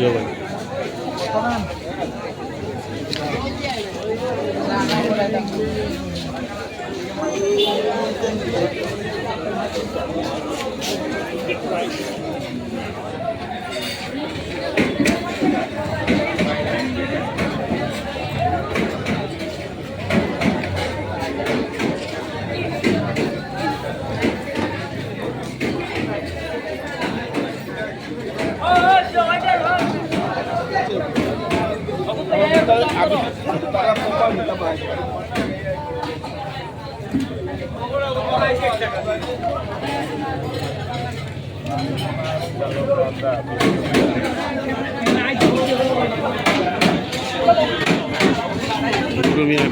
জবাই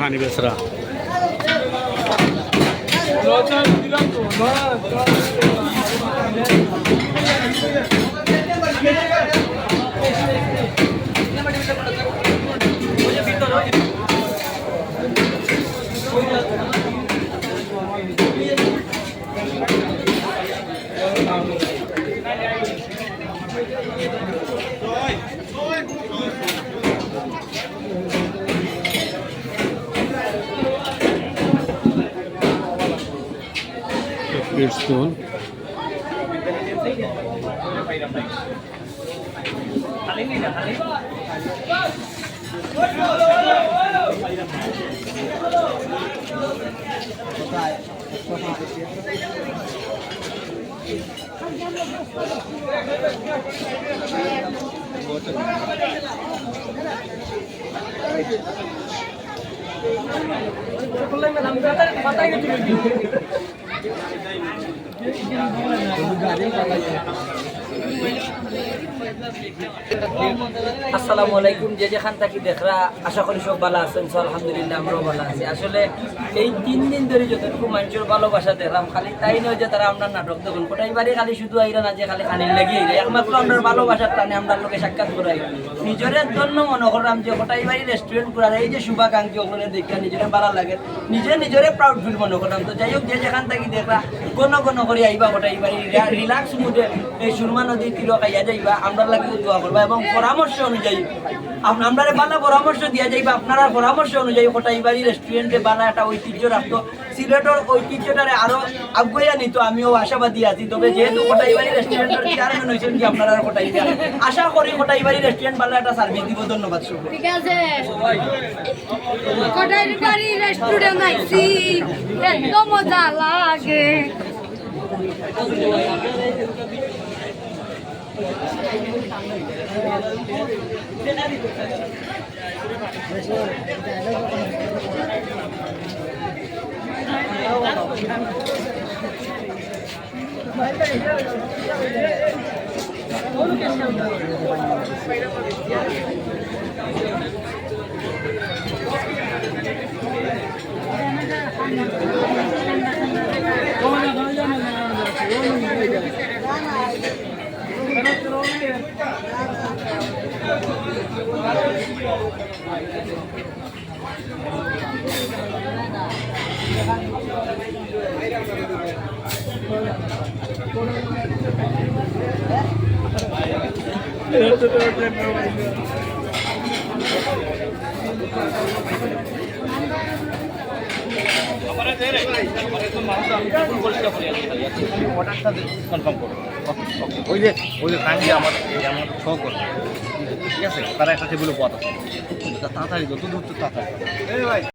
পানি বেচরা Stone. আসসালামু আলাইকুম। যে যেখান থেকে দেখরা আশা করি সব ভালো আছেন। আলহামদুলিল্লাহ আমরাও ভালো আছি। আসলে এই 3 দিন ধরে যতটুকু মানুষের ভালোবাসা দেখলাম, খালি তাই নয় যে তারা আমরা নাটক দেখুন কোটাই বাড়ি খালি শুধু আইরা না যে খালি খানির লাগিয়ে যায়, একমাত্র আমরা ভালোবাসার টানে আমরা লোকে সাক্ষাৎ করাই নিজের জন্য মনে করলাম যে কোটাই বাড়ি রেস্টুরেন্ট করার এই যে শুভাকাঙ্ক্ষী ওখানে দেখে নিজের ভালো লাগে, নিজেরে প্রাউড ফিল মনে করলাম। তো যাই হোক, যে যেখান থেকে দেখলা গণ করে আইবা কোটাই বাড়ি রিল্যাক্স মুডে এই সুরমা নদীর তীর খাইয়া যাইবা, আমরা লাগে দোয়া করবা এবং পরামর্শ অনুযায়ী আমরা বালা পরামর্শ দিয়া যাইবা। আপনারা পরামর্শ অনুযায়ী কোটাই বাড়ি রেস্টুরেন্টে বালা একটা ঐতিহ্য রাখতো, সিলেটের ঐতিহ্যটারে আরো আগুয়া নিত, আমিও আশাবাদী আছি। তবে যেহেতু কোটাই বাড়ি রেস্টুরেন্টের চেয়ারম্যান হয়েছেন কি আপনারা কোটাই বাড়ি, আশা করি কোটাই বাড়ি রেস্টুরেন্ট বালা একটা সার্ভিস দিব। ধন্যবাদ সবাই। ঠিক আছে, কোটাই বাড়ি রেস্টুরেন্ট আইছি, একদম মজা লাগে। ওই যে কান্দি আমার শো করবে, ঠিক আছে, তারা একটা টেবিলে পথ আছে, তাড়াতাড়ি যত দূর তো তাড়াতাড়ি।